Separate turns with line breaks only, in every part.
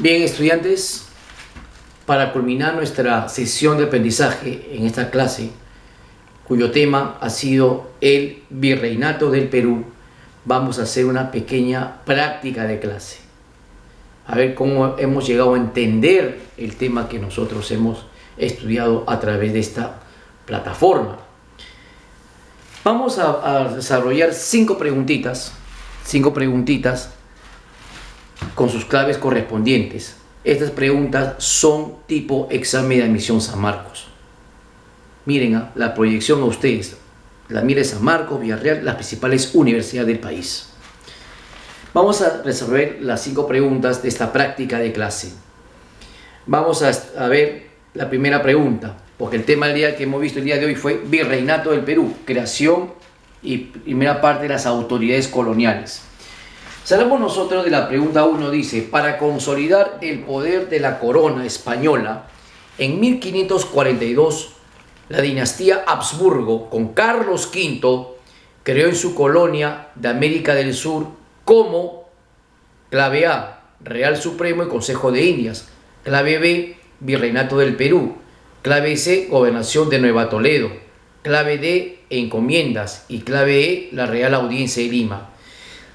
Bien, estudiantes, para culminar nuestra sesión de aprendizaje en esta clase, cuyo tema ha sido el Virreinato del Perú, vamos a hacer una pequeña práctica de clase. A ver cómo hemos llegado a entender el tema que nosotros hemos estudiado a través de esta plataforma. Vamos a desarrollar cinco preguntitas con sus claves correspondientes. Estas preguntas son tipo examen de admisión San Marcos. Miren la proyección a ustedes. La mire San Marcos, Villarreal, las principales universidades del país. Vamos a resolver las cinco preguntas de esta práctica de clase. Vamos a ver la primera pregunta, porque el tema del día que hemos visto el día de hoy fue Virreinato del Perú, creación y primera parte de las autoridades coloniales. Salamos nosotros de la pregunta 1, dice, para consolidar el poder de la corona española, en 1542, la dinastía Habsburgo, con Carlos V, creó en su colonia de América del Sur como clave A, Real Supremo y Consejo de Indias, clave B, Virreinato del Perú, clave C, Gobernación de Nueva Toledo, clave D, encomiendas y clave E, la Real Audiencia de Lima.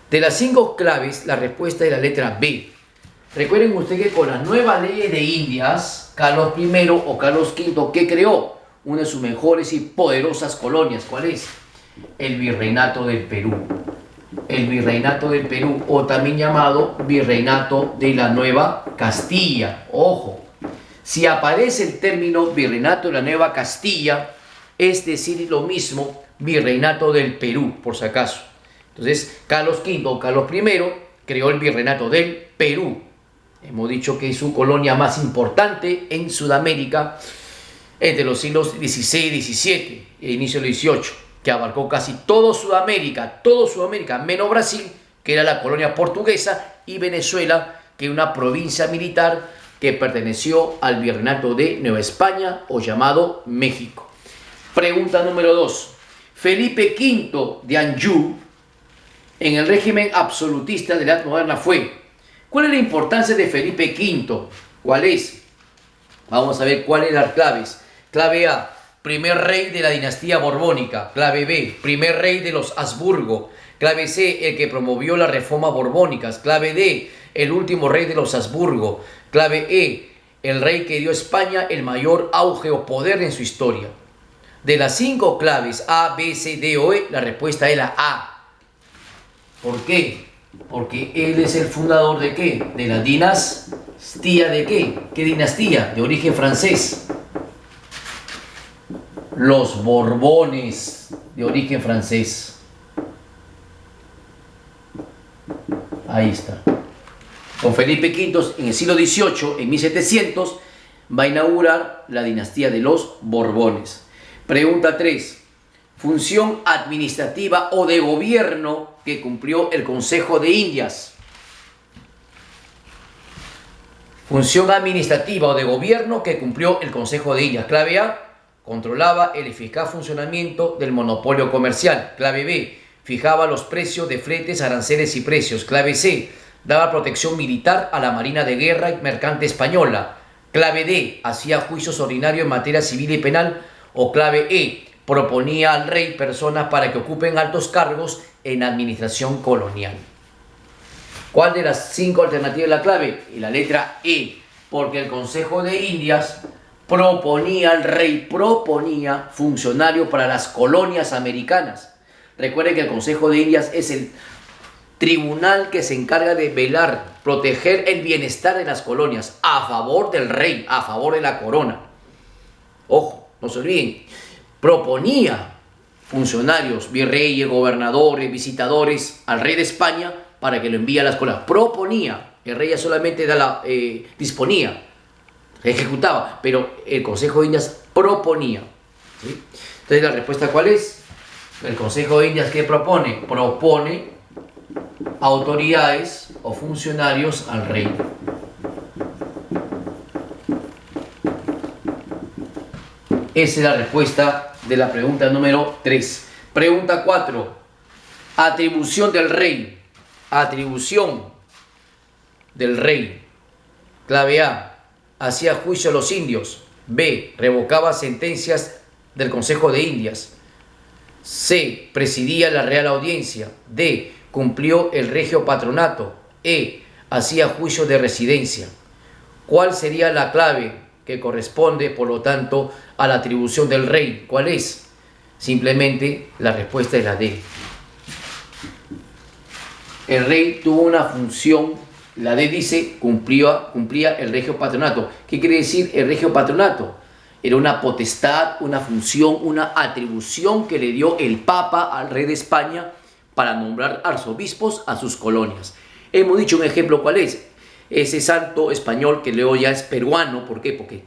De las cinco claves, la respuesta es la letra B. Recuerden ustedes que con las nuevas leyes de Indias, Carlos I o Carlos V, ¿qué creó? Una de sus mejores y poderosas colonias. ¿Cuál es? El Virreinato del Perú. El Virreinato del Perú, o también llamado Virreinato de la Nueva Castilla. Ojo, si aparece el término Virreinato de la Nueva Castilla, es decir lo mismo Virreinato del Perú, por si acaso. Entonces, Carlos V o Carlos I creó el Virreinato del Perú. Hemos dicho que es su colonia más importante en Sudamérica entre los siglos XVI y XVII e inicio del XVIII, que abarcó casi toda Sudamérica, menos Brasil, que era la colonia portuguesa, y Venezuela, que era una provincia militar que perteneció al Virreinato de Nueva España o llamado México. Pregunta número 2. Felipe V de Anjou, en el régimen absolutista de la Edad Moderna fue. ¿Cuál es la importancia de Felipe V? ¿Cuál es? Vamos a ver cuáles las claves. Clave A, primer rey de la dinastía borbónica. Clave B, primer rey de los Habsburgo. Clave C, el que promovió las reformas borbónicas. Clave D, el último rey de los Habsburgo. Clave E, el rey que dio a España el mayor auge o poder en su historia. De las cinco claves A, B, C, D o E, la respuesta es la A. ¿Por qué? Porque él es el fundador ¿de qué? De la dinastía ¿de qué? ¿Qué dinastía? De origen francés. Los Borbones, de origen francés. Ahí está. Con Felipe V, en el siglo XVIII, en 1700, va a inaugurar la dinastía de los Borbones. Pregunta 3. Función administrativa o de gobierno que cumplió el Consejo de Indias. Función administrativa o de gobierno que cumplió el Consejo de Indias. Clave A, controlaba el eficaz funcionamiento del monopolio comercial. Clave B, fijaba los precios de fletes, aranceles y precios. Clave C, daba protección militar a la Marina de Guerra y Mercante Española. Clave D, hacía juicios ordinarios en materia civil y penal. O clave E, proponía al rey personas para que ocupen altos cargos en administración colonial. ¿Cuál de las cinco alternativas es la clave? Y la letra E, porque el Consejo de Indias proponía al rey, funcionarios para las colonias americanas. Recuerden que el Consejo de Indias es el tribunal que se encarga de velar, proteger el bienestar de las colonias a favor del rey, a favor de la corona. Ojo, no se olviden. Proponía funcionarios, virreyes, gobernadores, visitadores al rey de España para que lo envíe a las colonias. Proponía, el rey ya solamente disponía, ejecutaba, pero el Consejo de Indias proponía. ¿Sí? Entonces, ¿la respuesta cuál es? El Consejo de Indias, ¿qué propone? Propone autoridades o funcionarios al rey. Esa es la respuesta de la pregunta número 3. Pregunta 4. Atribución del rey. Atribución del rey. Clave A, hacía juicio a los indios. B, revocaba sentencias del Consejo de Indias. C, presidía la Real Audiencia. D, cumplió el regio patronato. E, hacía juicio de residencia. ¿Cuál sería la clave que corresponde, por lo tanto, a la atribución del rey? ¿Cuál es? Simplemente la respuesta es la D. El rey tuvo una función, la D dice, cumplía el regio patronato. ¿Qué quiere decir el regio patronato? Era una potestad, una función, una atribución que le dio el Papa al rey de España para nombrar arzobispos a sus colonias. Hemos dicho un ejemplo, ¿cuál es? Ese santo español que luego ya es peruano. ¿Por qué? Porque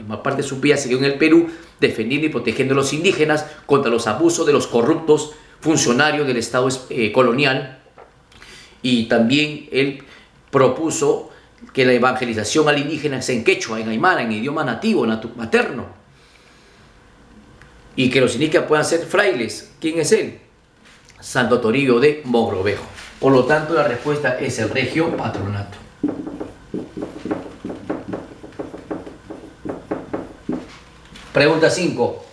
aparte de su vida se quedó en el Perú defendiendo y protegiendo a los indígenas contra los abusos de los corruptos funcionarios del Estado colonial. Y también él propuso que la evangelización al indígena sea en quechua, en aymara, en idioma nativo, materno. Y que los indígenas puedan ser frailes. ¿Quién es él? Santo Toribio de Mogrovejo. Por lo tanto, la respuesta es el regio patronato. Pregunta 5.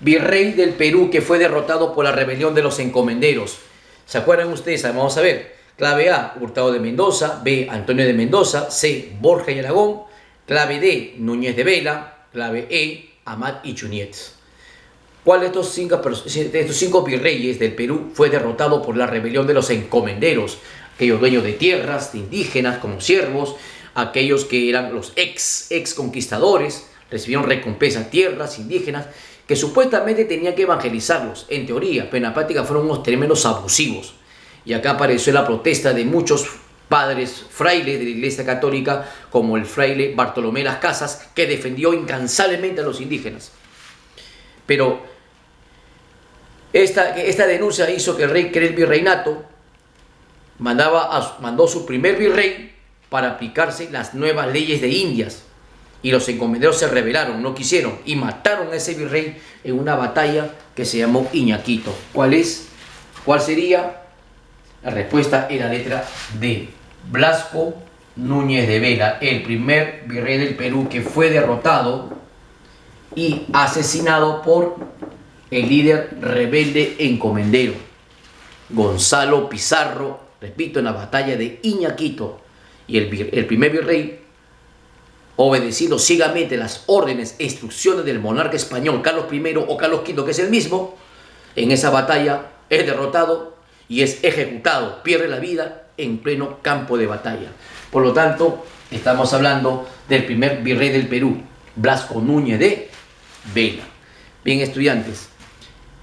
Virrey del Perú que fue derrotado por la rebelión de los encomenderos. ¿Se acuerdan ustedes? Vamos a ver. Clave A, Hurtado de Mendoza. B, Antonio de Mendoza. C, Borja y Aragón. Clave D, Núñez de Vela. Clave E, Amat y Chuniet. ¿Cuál de estos cinco virreyes del Perú fue derrotado por la rebelión de los encomenderos? Aquellos dueños de tierras, de indígenas como siervos, aquellos que eran los ex conquistadores, recibieron recompensa, tierras indígenas, que supuestamente tenían que evangelizarlos, en teoría, pero en la práctica fueron unos tremendos abusivos. Y acá apareció la protesta de muchos padres frailes de la Iglesia Católica, como el fraile Bartolomé Las Casas, que defendió incansablemente a los indígenas. Pero esta denuncia hizo que el rey, que era el virreinato, mandó su primer virrey para aplicarse las nuevas leyes de Indias. Y los encomenderos se rebelaron, no quisieron, y mataron a ese virrey en una batalla que se llamó Iñaquito. ¿Cuál sería? La respuesta es la letra D. Blasco Núñez de Vela, el primer virrey del Perú que fue derrotado y asesinado por el líder rebelde encomendero, Gonzalo Pizarro, repito, en la batalla de Iñaquito. Y el primer virrey, obedeciendo ciegamente las órdenes e instrucciones del monarca español Carlos I o Carlos V, que es el mismo, en esa batalla es derrotado y es ejecutado, pierde la vida en pleno campo de batalla. Por lo tanto, estamos hablando del primer virrey del Perú, Blasco Núñez de Vela. Bien, estudiantes,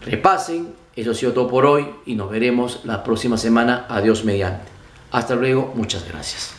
repasen. Eso ha sido todo por hoy y nos veremos la próxima semana. Adiós mediante. Hasta luego, muchas gracias.